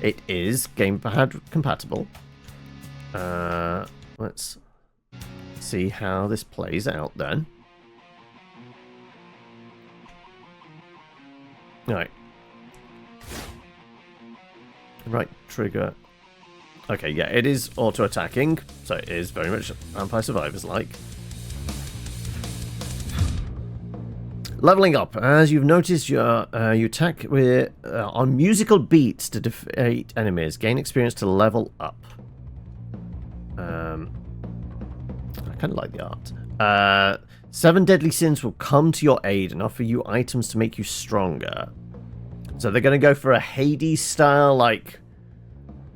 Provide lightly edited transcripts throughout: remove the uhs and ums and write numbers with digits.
It is gamepad compatible. Let's see how this plays out then. Alright. Right trigger. Okay, yeah, it is auto-attacking, so it is very much Vampire Survivors-like. Leveling up. As you've noticed, you attack with on musical beats to defeat enemies. Gain experience to level up. I kind of like the art. 7 deadly sins will come to your aid and offer you items to make you stronger. So they're going to go for a Hades style, like,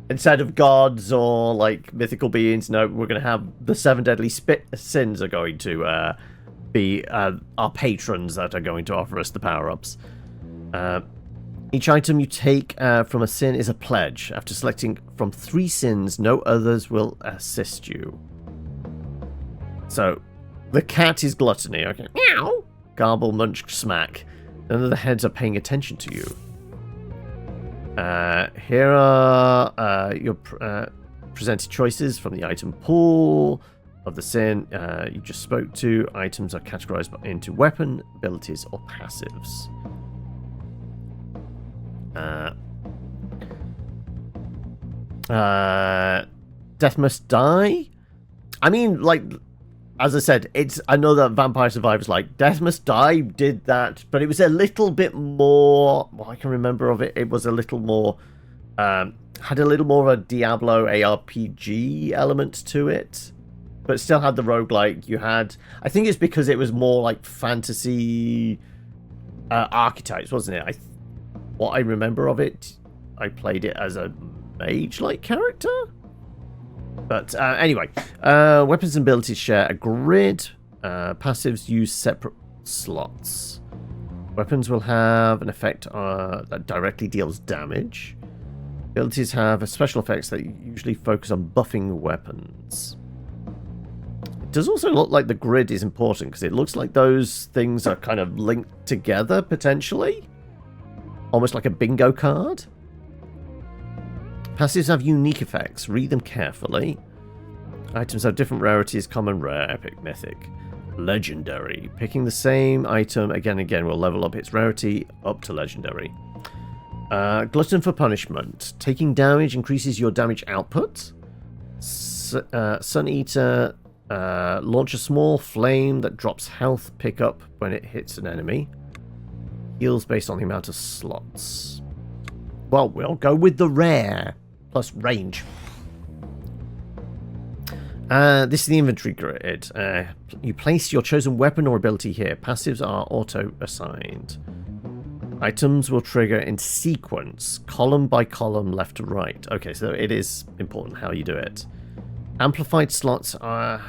instead of gods or, like, mythical beings, no, we're going to have the 7 deadly sins are going to be our patrons that are going to offer us the power-ups. Each item you take from a sin is a pledge. After selecting from 3 sins, no others will assist you. So, the cat is gluttony. Okay. Meow. Garble, munch, smack. None of the heads are paying attention to you. Here are your presented choices from the item pool of the sin you just spoke to. Items are categorized into weapon, abilities, or passives. Death must die? I mean, like, as I said, I know that Vampire Survivors, like, Death Must Die did that, but it was a little bit more, what I can remember of it, it was a little more, had a little more of a Diablo ARPG element to it, but still had the roguelike. You had, I think it's because it was more like fantasy archetypes, wasn't it? What I remember of it, I played it as a mage-like character? But anyway, weapons and abilities share a grid. Passives use separate slots. Weapons will have an effect that directly deals damage. Abilities have special effects that usually focus on buffing weapons. It does also look like the grid is important because it looks like those things are kind of linked together potentially. Almost like a bingo card. Passives have unique effects. Read them carefully. Items have different rarities: common, rare, epic, mythic, legendary. Picking the same item again and again will level up its rarity up to legendary. Glutton for punishment. Taking damage increases your damage output. Sun Eater. Launch a small flame that drops health pickup when it hits an enemy. Heals based on the amount of slots. Well, we'll go with the rare. Plus range. This is the inventory grid. You place your chosen weapon or ability here. Passives are auto-assigned. Items will trigger in sequence, column by column, left to right. Okay, so it is important how you do it. Amplified slots are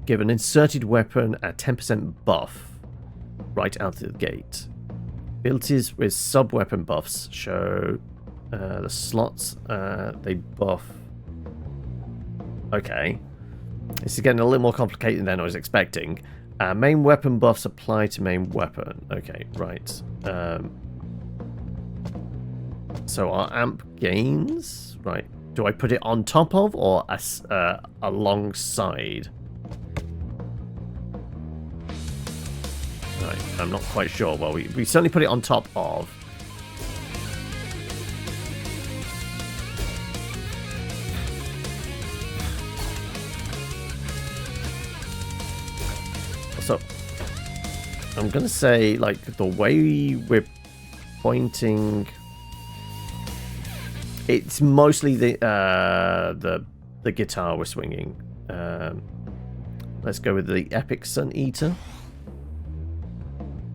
give an inserted weapon a 10% buff right out of the gate. Abilities with sub-weapon buffs show the slots they buff. Okay. This is getting a little more complicated than I was expecting. Main weapon buffs apply to main weapon. Okay, right. So our amp gains, right. Do I put it on top of or alongside? Right, I'm not quite sure. Well, we certainly put it on top of. So, I'm going to say, like, the way we're pointing, it's mostly the guitar we're swinging. Let's go with the Epic Sun Eater.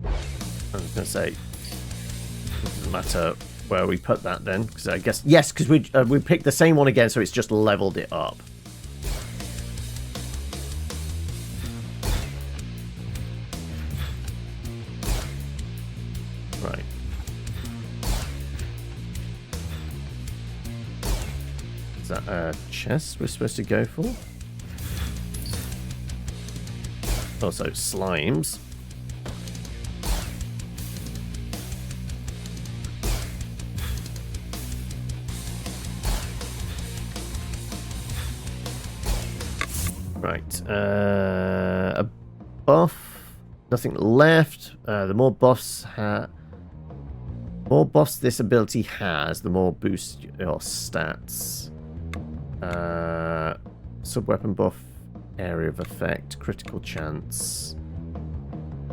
I was going to say, it doesn't matter where we put that then, because I guess, yes, because we picked the same one again, so it's just leveled it up. Right. Is that a chest we're supposed to go for? Also, slimes. Right. A buff. Nothing left. The more buffs this ability has, the more boost your stats. Sub-weapon buff, area of effect, critical chance,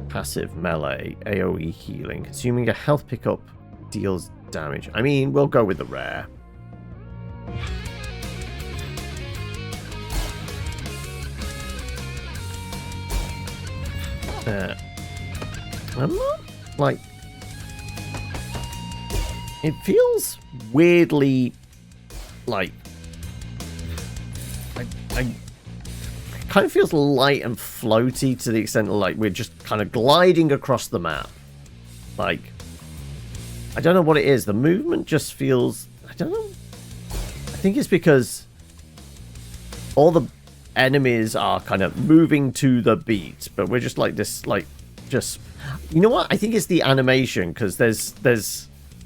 passive melee, AoE healing. Consuming a health pickup deals damage. I mean, we'll go with the rare. I'm not, like... It feels weirdly, like... It kind of feels light and floaty to the extent that, like, we're just kind of gliding across the map. Like, I don't know what it is. The movement just feels... I don't know. I think it's because all the enemies are kind of moving to the beat, but we're just like this, like, just... You know what? I think it's the animation, because there's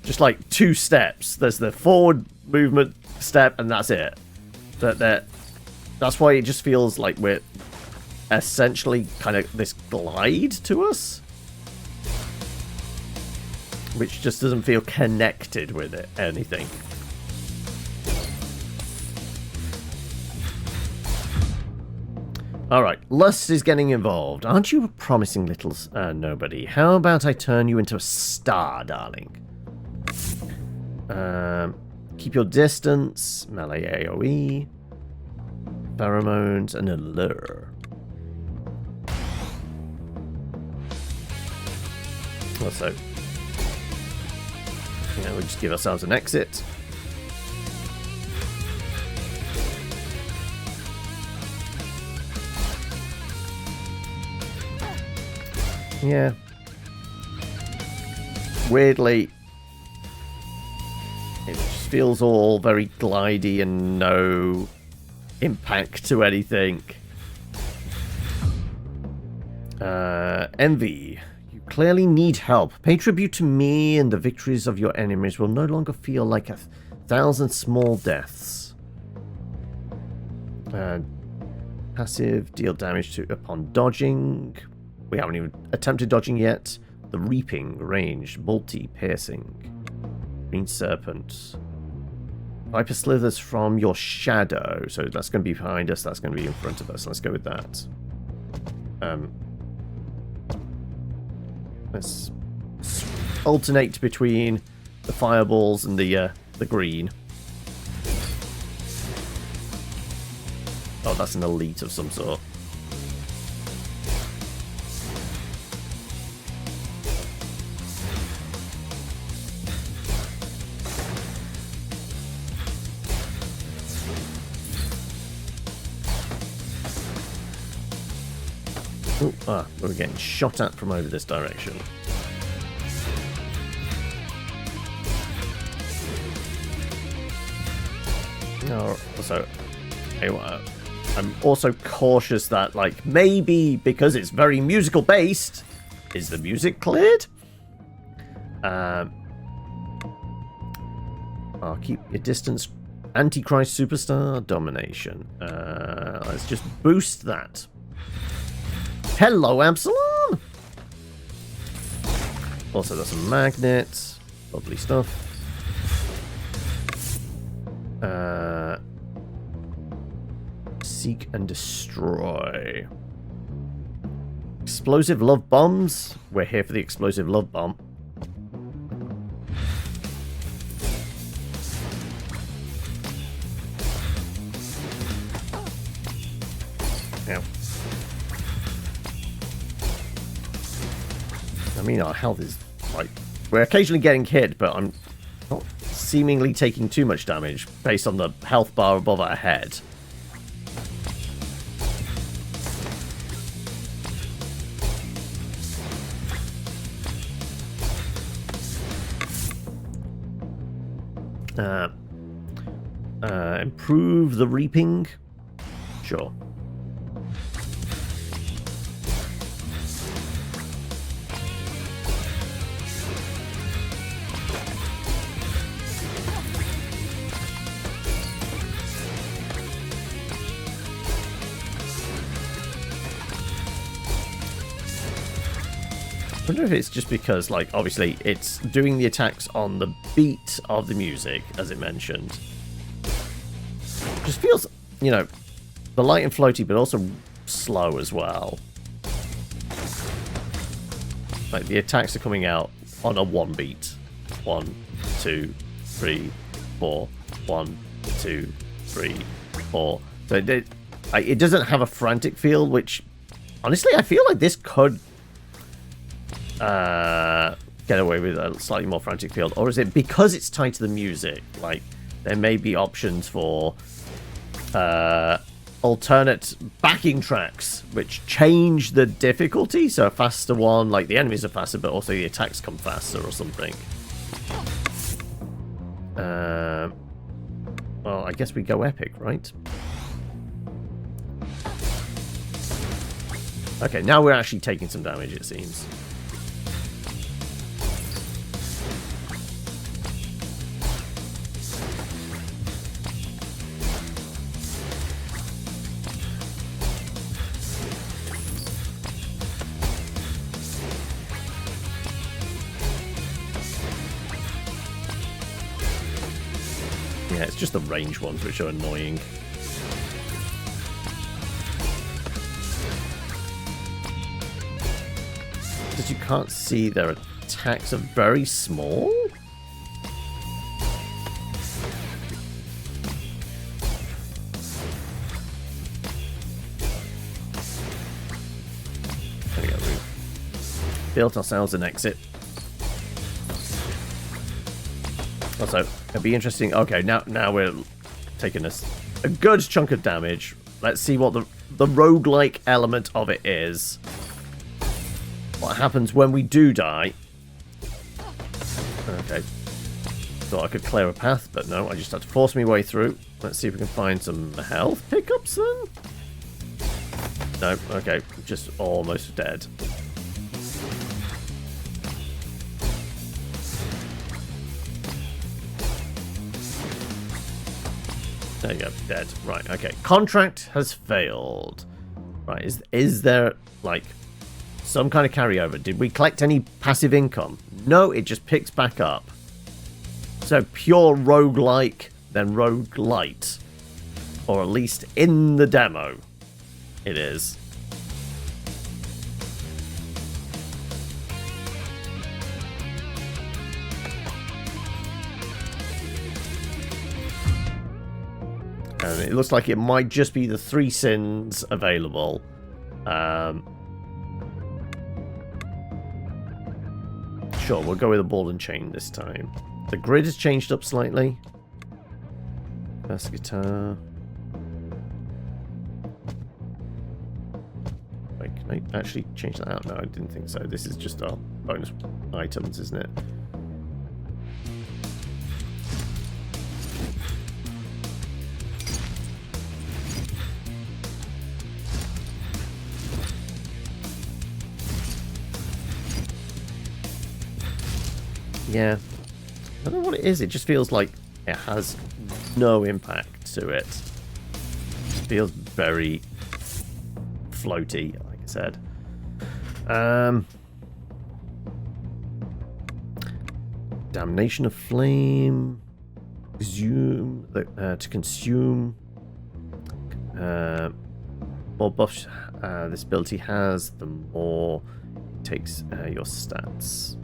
just like 2 steps. There's the forward movement step, and that's it. That's why it just feels like we're essentially kind of this glide to us, which just doesn't feel connected with it, anything. Alright, lust is getting involved. Aren't you a promising little nobody? How about I turn you into a star, darling? Keep your distance, melee AoE, pheromones, and a lure. Also, we just give ourselves an exit. Yeah. Weirdly, it just feels all very glidey and no impact to anything. Envy. You clearly need help. Pay tribute to me and the victories of your enemies will no longer feel like 1,000 small deaths. Passive. Deal damage upon dodging. We haven't even attempted dodging yet. The Reaping, ranged, multi-piercing. Green Serpent. Viper slithers from your shadow. So that's going to be behind us, that's going to be in front of us. Let's go with that. Let's alternate between the fireballs and the green. Oh, that's an elite of some sort. We're getting shot at from over this direction. Also, I'm also cautious that, like, maybe because it's very musical based, is the music cleared? I'll keep your distance. Antichrist Superstar Domination. Let's just boost that. Hello, Absalom! Also, there's some magnets. Lovely stuff. Seek and destroy. Explosive love bombs. We're here for the explosive love bomb. Ow. I mean, our health is, like, we're occasionally getting hit, but I'm not seemingly taking too much damage based on the health bar above our head. Improve the reaping? Sure. I wonder if it's just because, like, obviously it's doing the attacks on the beat of the music, as it mentioned. Just feels, you know, the light and floaty, but also slow as well. Like, the attacks are coming out on a 1 beat. 1, 2, 3, 4. 1, 2, 3, 4. So it doesn't have a frantic feel, which, honestly, I feel like this could get away with a slightly more frantic feel. Or is it because it's tied to the music? Like, there may be options for alternate backing tracks which change the difficulty, so a faster one, like the enemies are faster but also the attacks come faster or something. Well, I guess we go epic, right? Okay, now we're actually taking some damage, it seems. Yeah, it's just the range ones which are annoying. Because you can't see their attacks are very small? There we go, we built ourselves an exit. Also, it'd be interesting. Okay, now we're taking a good chunk of damage. Let's see what the roguelike element of it is. What happens when we do die? Okay. Thought I could clear a path, but no, I just had to force my way through. Let's see if we can find some health pickups then. No, okay, just almost dead. There you go, dead. Right, okay. Contract has failed. Right, is there, like, some kind of carryover? Did we collect any passive income? No, it just picks back up. So, pure roguelike, then roguelite. Or at least in the demo, it is. And it looks like it might just be the 3 sins available. Sure, we'll go with a ball and chain this time. The grid has changed up slightly. Bass guitar. Wait, can I actually change that out? No, I didn't think so. This is just our bonus items, isn't it? Yeah, I don't know what it is. It just feels like it has no impact to it. It just feels very floaty, like I said. Damnation of Flame. Consume. To consume. More buffs this ability has, the more it takes your stats.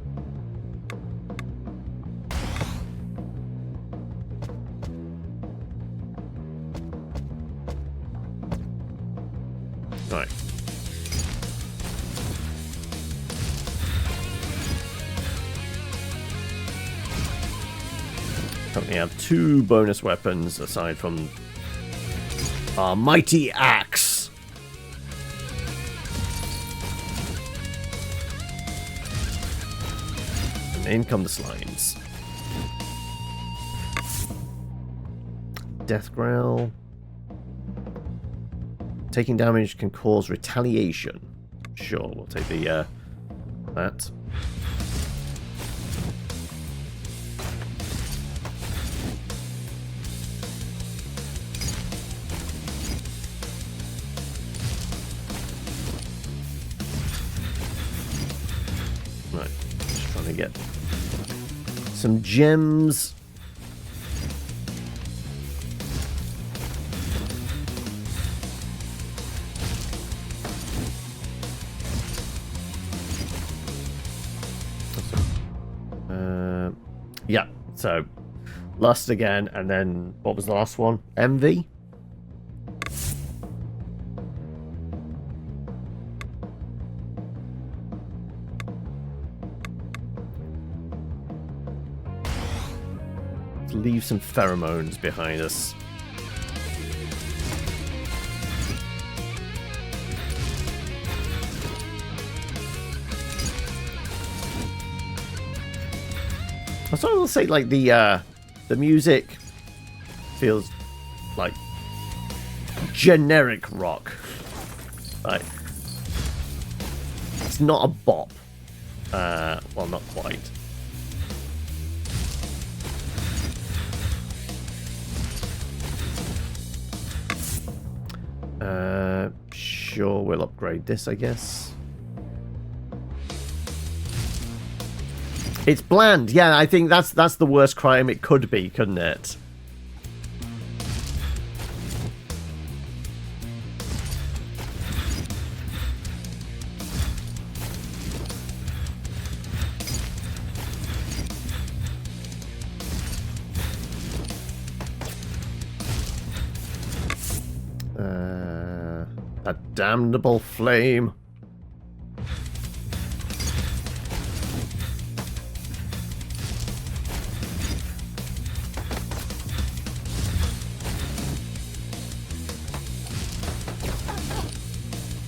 Right. Currently have 2 bonus weapons aside from our mighty axe. And in come the slimes. Death growl. Taking damage can cause retaliation. Sure, we'll take the that. some gems. Yeah, so lust again, and then what was the last one? Envy? Let's leave some pheromones behind us. I was going to say, like, the music feels like generic rock. Like, it's not a bop. Well, not quite. Sure, we'll upgrade this, I guess. It's bland. Yeah, I think that's the worst crime it could be, couldn't it? A damnable flame.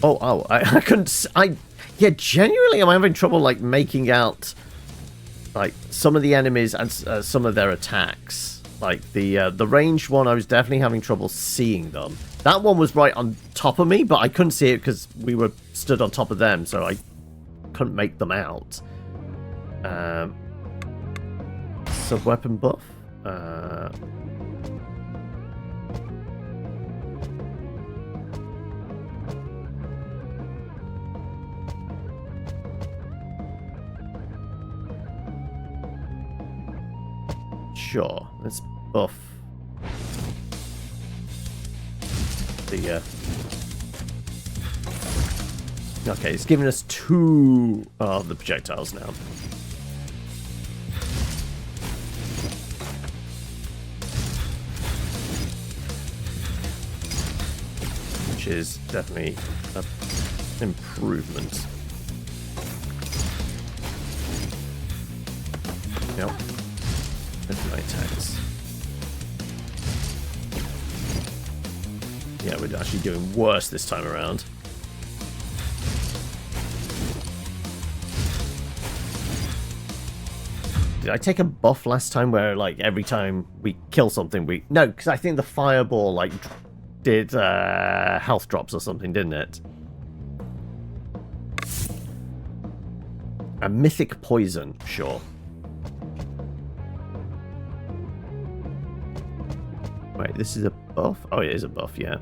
Oh, I couldn't, yeah, genuinely I'm having trouble, like, making out, like, some of the enemies and some of their attacks. Like, the ranged one, I was definitely having trouble seeing them. That one was right on top of me, but I couldn't see it because we were stood on top of them, so I couldn't make them out. Sub-weapon buff? Sure, let's buff the okay, it's giving us 2 of the projectiles now. Which is definitely an improvement. Yep. My attacks. Yeah, we're actually doing worse this time around. Did I take a buff last time where, like, every time we kill something we... No, because I think the fireball, like, did health drops or something, didn't it? A mythic poison, sure. Wait, this is a buff? Oh, it is a buff, yeah.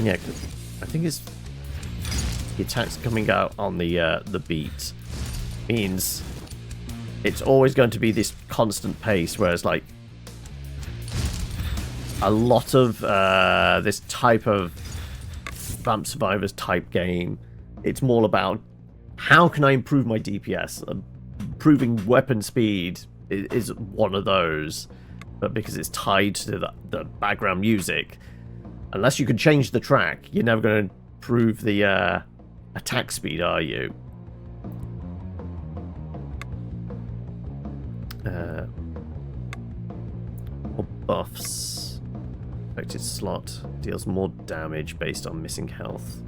Yeah, I think it's... The attacks coming out on the beat means it's always going to be this constant pace, whereas, like, a lot of this type of Vamp Survivors type game, it's more about how can I improve my DPS. Improving weapon speed is one of those, but because it's tied to the background music, unless you can change the track, you're never going to improve the attack speed, are you? More buffs. Affected slot deals more damage based on missing health.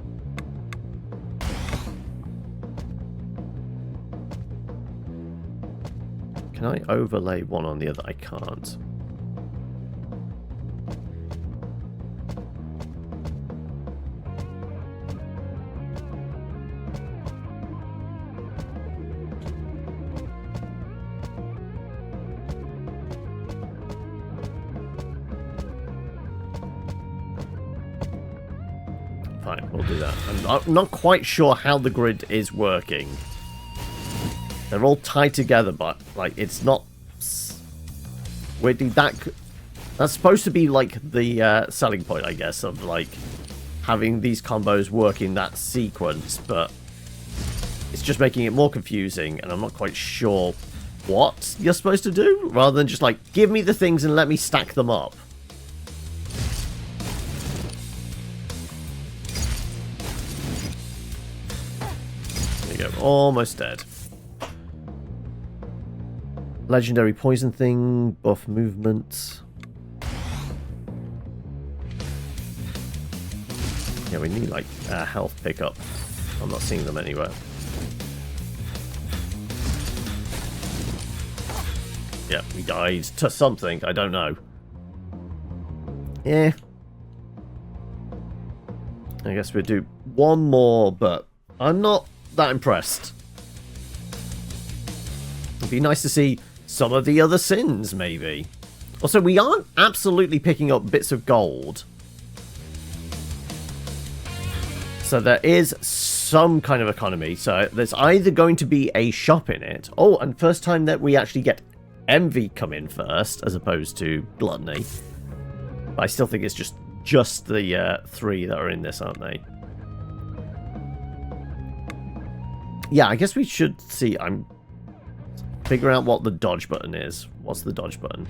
Can I overlay one on the other? I can't. we'll do that. I'm not quite sure how the grid is working. They're all tied together, but like it's not. Weirdly, that's supposed to be like the selling point, I guess, of like having these combos work in that sequence, but it's just making it more confusing, and I'm not quite sure what you're supposed to do, rather than just like, give me the things and let me stack them up. There you go, almost dead. Legendary poison thing, buff movement. Yeah, we need like a health pickup. I'm not seeing them anywhere. Yeah, we died to something. I don't know. Yeah. I guess we'll do one more, but I'm not that impressed. It'd be nice to see some of the other sins, maybe. Also, we aren't absolutely picking up bits of gold. So there is some kind of economy. So there's either going to be a shop in it. Oh, and first time that we actually get envy come in first, as opposed to gluttony. But I still think it's just the 3 that are in this, aren't they? Yeah, I guess we should see. I'm figuring out what the dodge button is. What's the dodge button?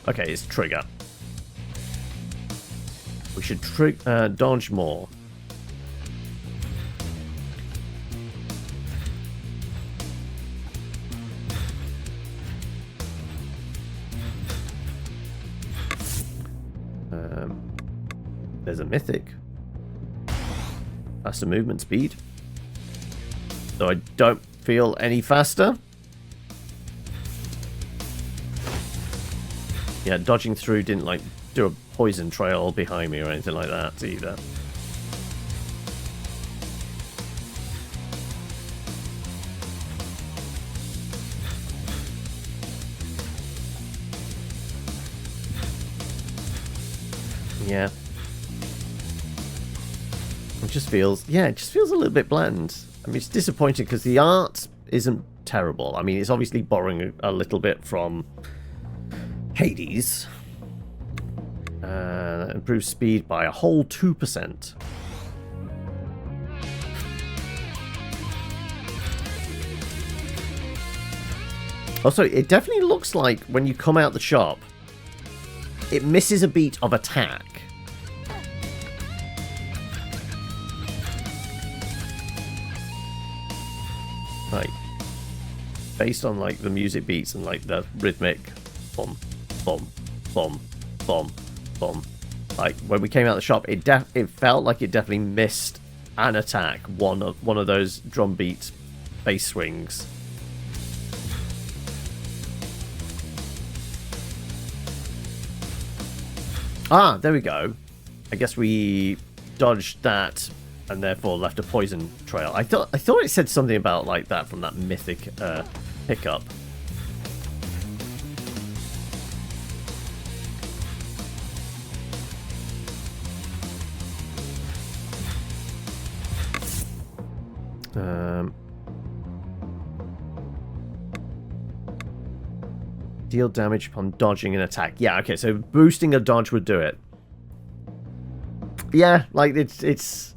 Okay, it's trigger. We should dodge more. There's a mythic. Faster movement speed. Though I don't feel any faster. Yeah, dodging through didn't like do a poison trail behind me or anything like that either. Yeah. It just feels, yeah, it just feels a little bit bland. I mean, it's disappointing because the art isn't terrible. I mean, it's obviously borrowing a little bit from Hades. That improves speed by a whole 2%. Also, it definitely looks like when you come out the shop, it misses a beat of attack. Like, based on like the music beats and like the rhythmic bum, bum, bum, bum, bum. Like when we came out the shop, it felt like it definitely missed an attack, one of those drum beat bass swings. Ah, there we go. I guess we dodged that and therefore left a poison trail. I thought it said something about like that from that mythic pickup. Deal damage upon dodging an attack. Yeah, okay, so boosting a dodge would do it. Yeah, like it's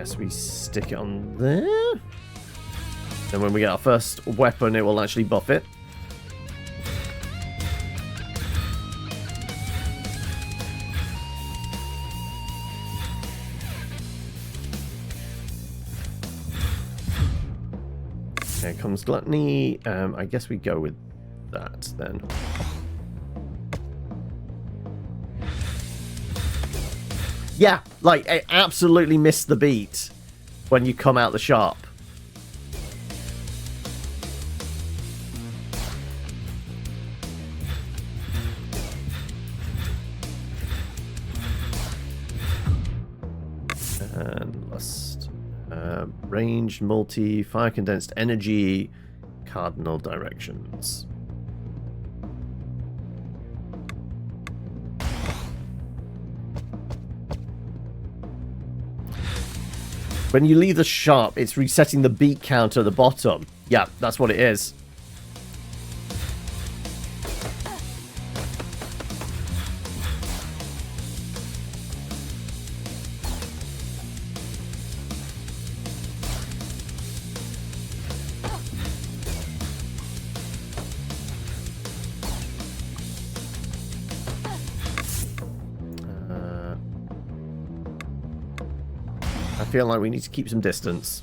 guess we stick it on there. Then when we get our first weapon, it will actually buff it. Here comes gluttony. I guess we go with that then. Yeah, like it absolutely missed the beat when you come out the shop. And lust. Ranged, multi, fire condensed energy, cardinal directions. When you leave the shop, it's resetting the beat counter at the bottom. Yeah, that's what it is. I feel like we need to keep some distance.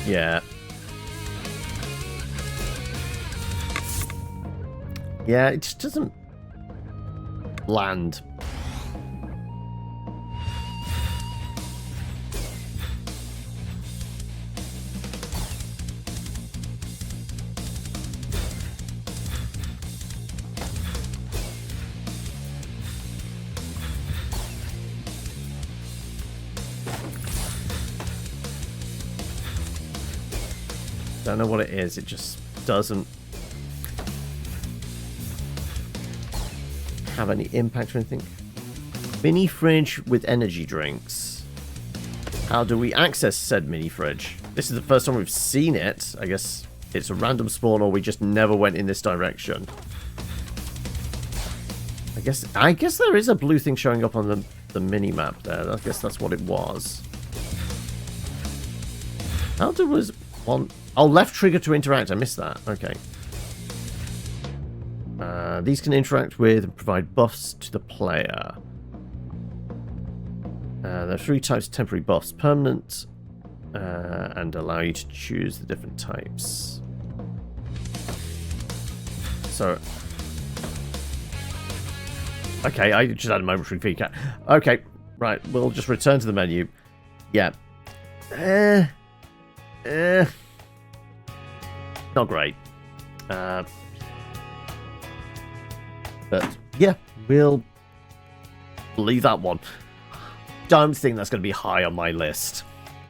Yeah. Yeah, it just doesn't land. Don't know what it is, it just doesn't have any impact or anything. Mini fridge with energy drinks. How do we access said mini fridge? This is the first time we've seen it. I guess it's a random spawn or we just never went in this direction. I guess there is a blue thing showing up on the mini map there. I guess that's what it was. How do was one? Oh, left trigger to interact. I missed that. Okay. These can interact with and provide buffs to the player. There are 3 types of temporary buffs. Permanent, and allow you to choose the different types. So... Okay, I just had a momentary feedback. Okay, right, we'll just return to the menu. Yeah. Not great. But, yeah, we'll leave that one. Don't think that's going to be high on my list.